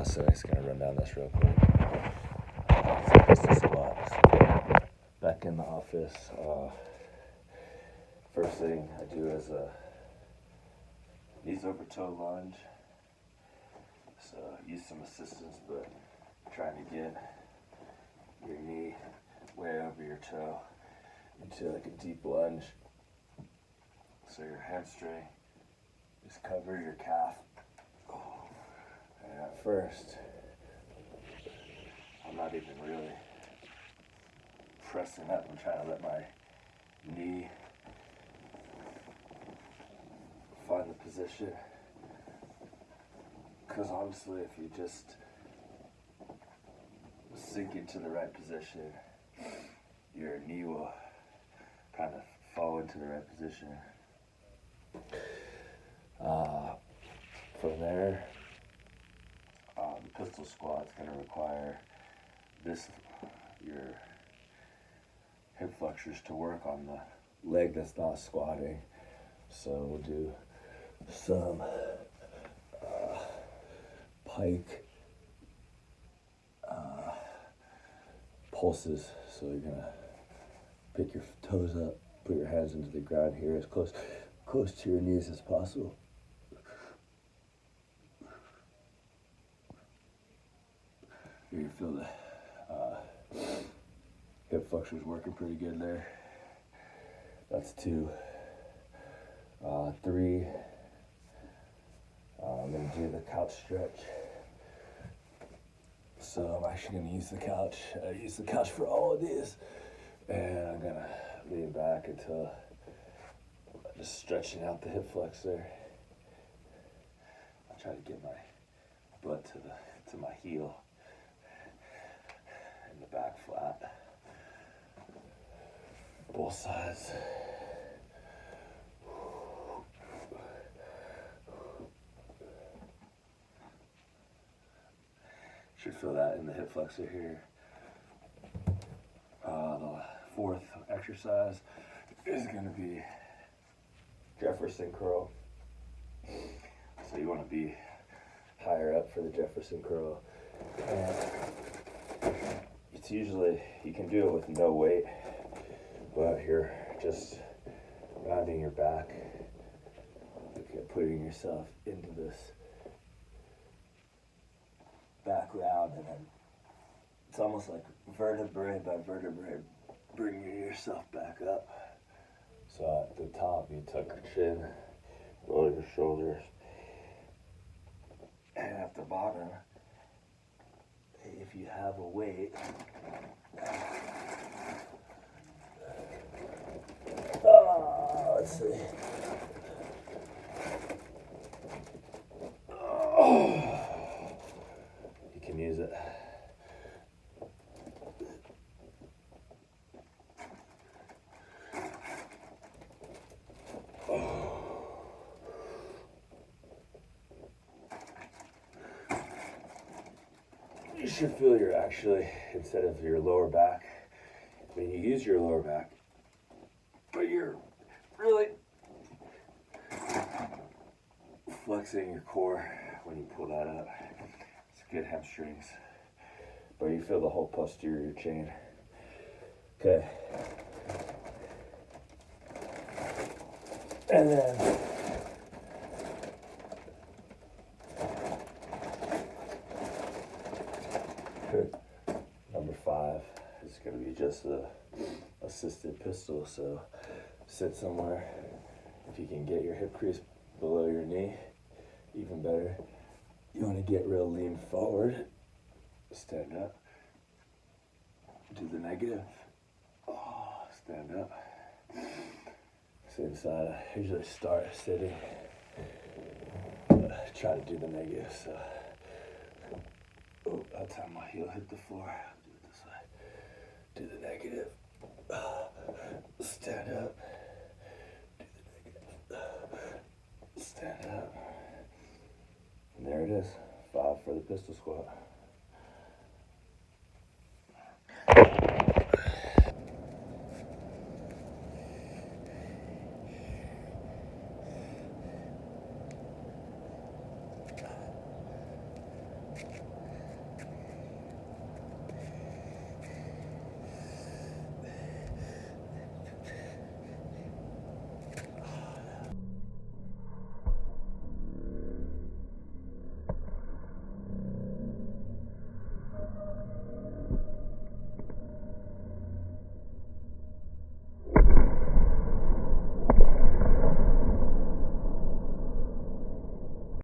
calisthenics. Gonna run down this real quick. Pistol squats. Back in the office. First thing I do is a knees over toe lunge. So use some assistance, but trying to get your knee way over your toe into like a deep lunge. So your hamstring just cover your calf. And at first, I'm not even really pressing up. I'm trying to let my knee find the position. Because honestly, if you just sink into the right position, your knee will kind of fall into the right position. From there, the pistol squat is going to require your hip flexors to work on the leg that's not squatting. So we'll do some pike pulses. So you're going to pick your toes up, put your hands into the ground here as close to your knees as possible. Here you feel the hip flexors working pretty good there. That's 2. 3, I'm going to do the couch stretch. So I'm actually going to use the couch. I use the couch for all of these. And I'm going to lean back until I'm just stretching out the hip flexor. I try to get my butt to my heel and the back flat. Both sides. Should feel that in the hip flexor here. The 4th exercise is going to be Jefferson curl. So you want to be higher up for the Jefferson curl. And it's usually, you can do it with no weight, but you're just rounding your back, putting yourself into this back round, and then it's almost like vertebrae by vertebrae, bringing yourself back up. So at the top, you tuck your chin, roll your shoulders, and at the bottom, if you have a weight, let's see. You can use it. You should feel your, actually, instead of your lower back, when you use your lower back, but you're really flexing your core when you pull that up. It's good hamstrings, but you feel the whole posterior chain. Okay. And then number 5 is going to be just the assisted pistol. So sit somewhere. If you can get your hip crease below your knee, even better. You want to get real lean forward. Stand up. Do the negative. Stand up. Same side. I usually start sitting. Try to do the negative. So, that time my heel hit the floor. Do it this way. Do the negative. Stand up. Do the negative. Stand up. And there it is. 5 for the pistol squat.